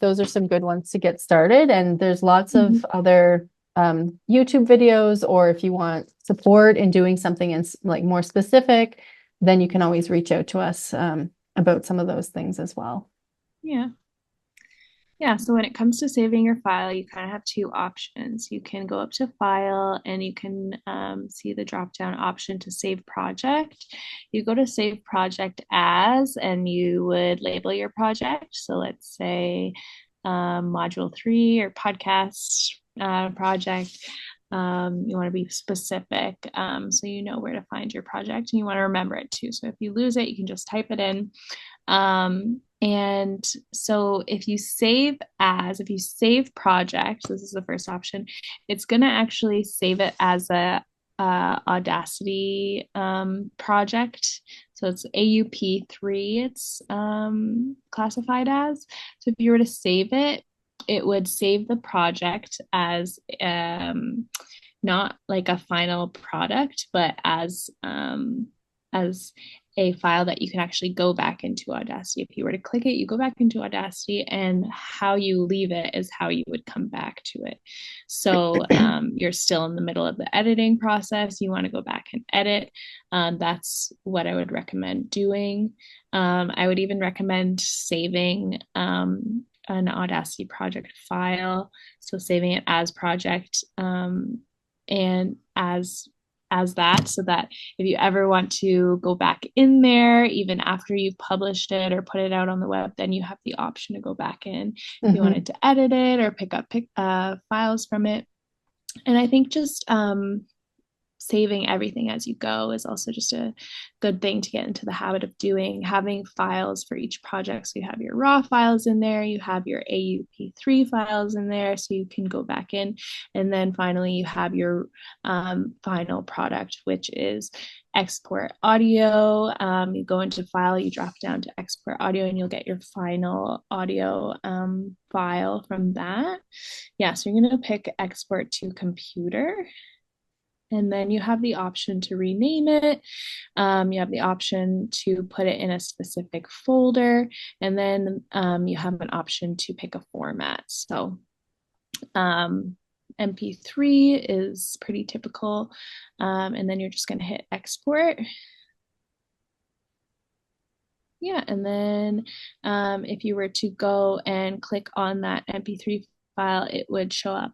those are some good ones to get started. And there's lots of other YouTube videos, or if you want support in doing something like more specific, then you can always reach out to us about some of those things as well. Yeah. Yeah, so when it comes to saving your file, you kind of have two options. You can go up to File and you can see the drop-down option to Save Project. You go to Save Project As, and you would label your project. So let's say Module 3 or Podcast project. You want to be specific so you know where to find your project, and you want to remember it too. So if you lose it, you can just type it in. And so if you save project, this is the first option, it's going to actually save it as a Audacity project. So it's AUP3, it's classified as. So if you were to save it, it would save the project as not like a final product, but as a file that you can actually go back into Audacity. If you were to click it, you go back into Audacity, and how you leave it is how you would come back to it. So you're still in the middle of the editing process. You want to go back and edit. That's what I would recommend doing. I would even recommend saving an Audacity project file. So saving it as project and as that, so that if you ever want to go back in there, even after you've published it or put it out on the web, then you have the option to go back in if you wanted to edit it or pick up files from it. And I think just saving everything as you go is also just a good thing to get into the habit of doing, having files for each project. So you have your raw files in there, you have your AUP3 files in there, so you can go back in. And then finally, you have your final product, which is export audio. You go into file, you drop down to export audio, and you'll get your final audio file from that. Yeah, so you're going to pick export to computer. And then you have the option to rename it. You have the option to put it in a specific folder. And then you have an option to pick a format. So MP3 is pretty typical. And then you're just going to hit export. Yeah, and then if you were to go and click on that MP3 file, it would show up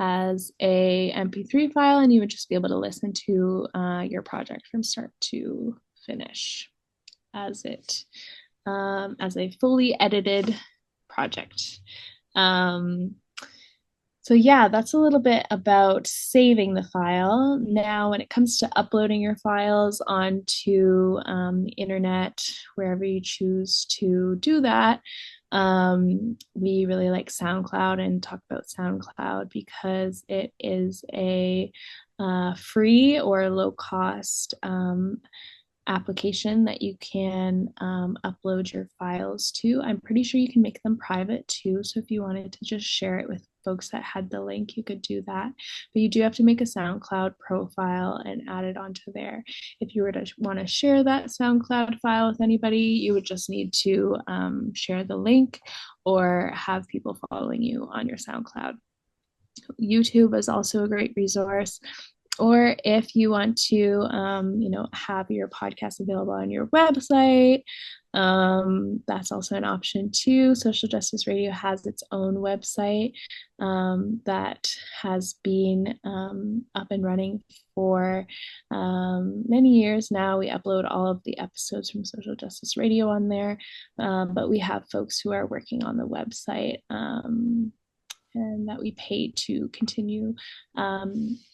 as a MP3 file, and you would just be able to listen to your project from start to finish as a fully edited project. So yeah, that's a little bit about saving the file. Now, when it comes to uploading your files onto the internet, wherever you choose to do that, we really like SoundCloud and talk about SoundCloud because it is a free or low cost application that you can upload your files to. I'm pretty sure you can make them private too. So if you wanted to just share it with folks that had the link, you could do that. But you do have to make a SoundCloud profile and add it onto there. If you were to want to share that SoundCloud file with anybody, you would just need to share the link or have people following you on your SoundCloud. YouTube is also a great resource. Or if you want to, have your podcast available on your website, that's also an option too. Social Justice Radio has its own website that has been up and running for many years now. We upload all of the episodes from Social Justice Radio on there, but we have folks who are working on the website and that we pay to continue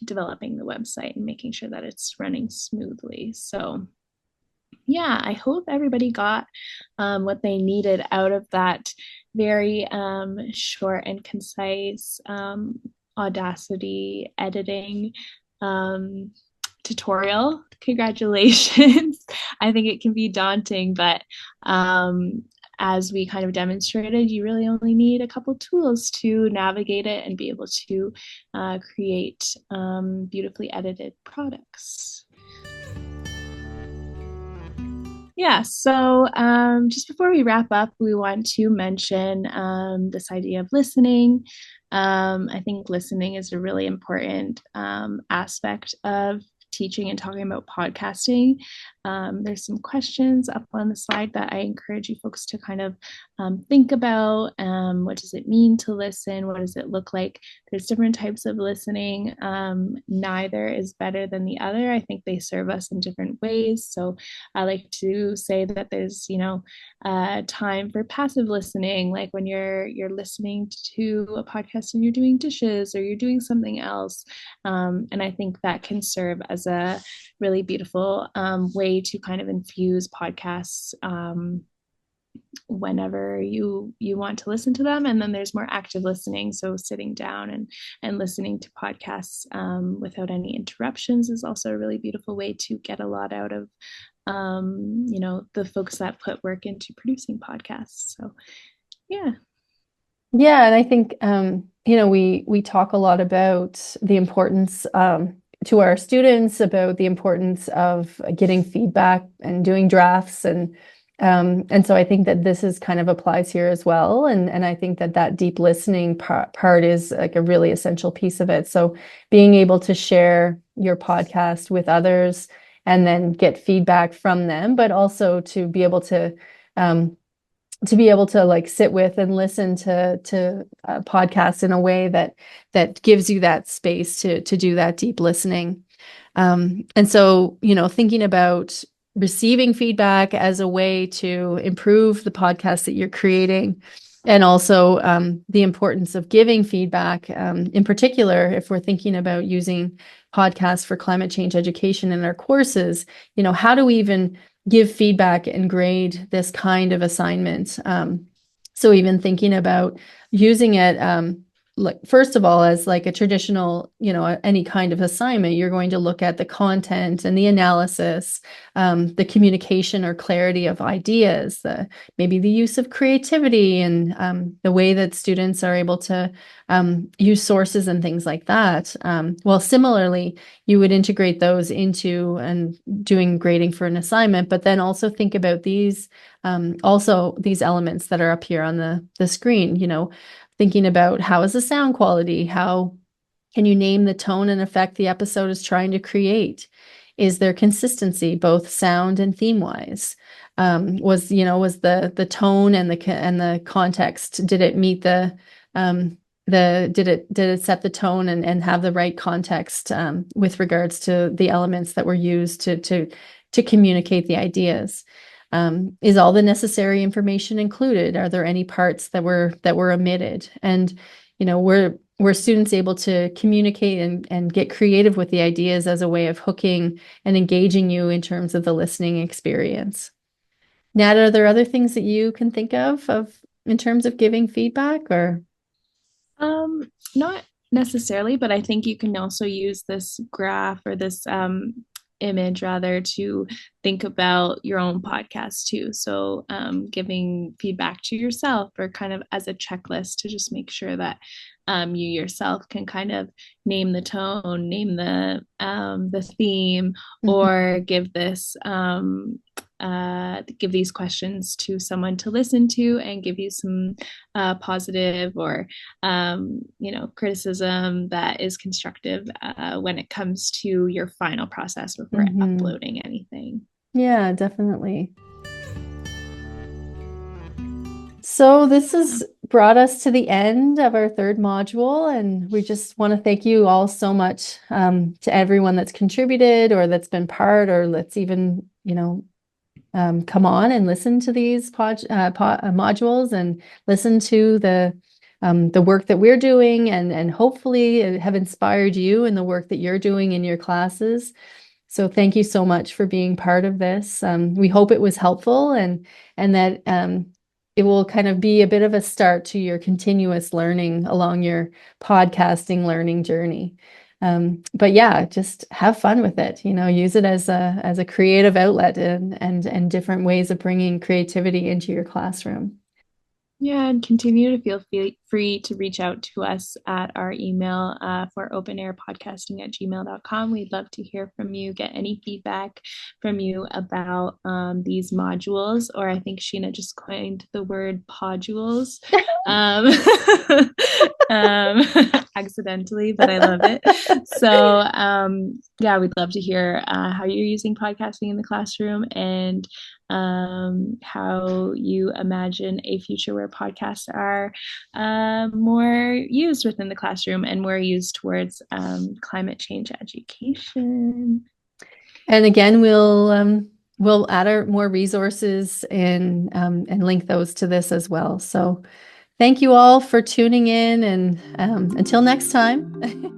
developing the website and making sure that it's running smoothly. So yeah, I hope everybody got what they needed out of that very short and concise Audacity editing tutorial. Congratulations. I think it can be daunting, but as we kind of demonstrated, you really only need a couple tools to navigate it and be able to create beautifully edited products. Yeah, so just before we wrap up, we want to mention this idea of listening. I think listening is a really important aspect of teaching and talking about podcasting. There's some questions up on the slide that I encourage you folks to kind of think about. What does it mean to listen? What does it look like? There's different types of listening. Neither is better than the other. I think they serve us in different ways. So I like to say that there's, time for passive listening, like when you're listening to a podcast and you're doing dishes or you're doing something else. And I think that can serve as a really beautiful way to kind of infuse podcasts whenever you want to listen to them. And then there's more active listening, so sitting down and listening to podcasts without any interruptions is also a really beautiful way to get a lot out of the folks that put work into producing podcasts. So yeah. Yeah, and I think we talk a lot about the importance to our students about the importance of getting feedback and doing drafts, and so I think that this is kind of applies here as well, and I think that deep listening part is like a really essential piece of it. So being able to share your podcast with others and then get feedback from them, but also to be able to like sit with and listen to podcasts in a way that gives you that space to do that deep listening. And so, thinking about receiving feedback as a way to improve the podcast that you're creating, and also the importance of giving feedback, in particular, if we're thinking about using podcasts for climate change education in our courses, how do we even give feedback and grade this kind of assignment? So even thinking about using it, like first of all, as like a traditional, any kind of assignment, you're going to look at the content and the analysis, the communication or clarity of ideas, maybe the use of creativity, and the way that students are able to use sources and things like that. Well, similarly, you would integrate those into and doing grading for an assignment, but then also think about these elements that are up here on the screen, thinking about how is the sound quality? How can you name the tone and effect the episode is trying to create? Is there consistency, both sound and theme-wise? Was the tone and the context, did it meet did it set the tone and have the right context with regards to the elements that were used to communicate the ideas? Is all the necessary information included? Are there any parts that were omitted? And were students able to communicate and get creative with the ideas as a way of hooking and engaging you in terms of the listening experience? Nat, are there other things that you can think of in terms of giving feedback, or? Not necessarily, but I think you can also use this graph or this image rather to think about your own podcast too. So giving feedback to yourself, or kind of as a checklist to just make sure that you yourself can kind of name the tone, name the theme, or give this give these questions to someone to listen to and give you some positive or criticism that is constructive when it comes to your final process before uploading anything. Yeah, definitely. So this has brought us to the end of our third module, and we just want to thank you all so much, to everyone that's contributed or that's been part, or let's even, come on and listen to these modules and listen to the work that we're doing, and hopefully have inspired you in the work that you're doing in your classes. So thank you so much for being part of this. We hope it was helpful, and that it will kind of be a bit of a start to your continuous learning along your podcasting learning journey. But yeah, just have fun with it. Use it as a creative outlet and different ways of bringing creativity into your classroom. Yeah, and continue to feel free to reach out to us at our email for openairpodcasting@gmail.com. We'd love to hear from you, get any feedback from you about these modules, or I think Sheena just coined the word podules um, accidentally, but I love it. So, yeah, we'd love to hear how you're using podcasting in the classroom and how you imagine a future where podcasts are more used within the classroom and more used towards climate change education. And again, we'll add more resources and link those to this as well. So thank you all for tuning in, and until next time.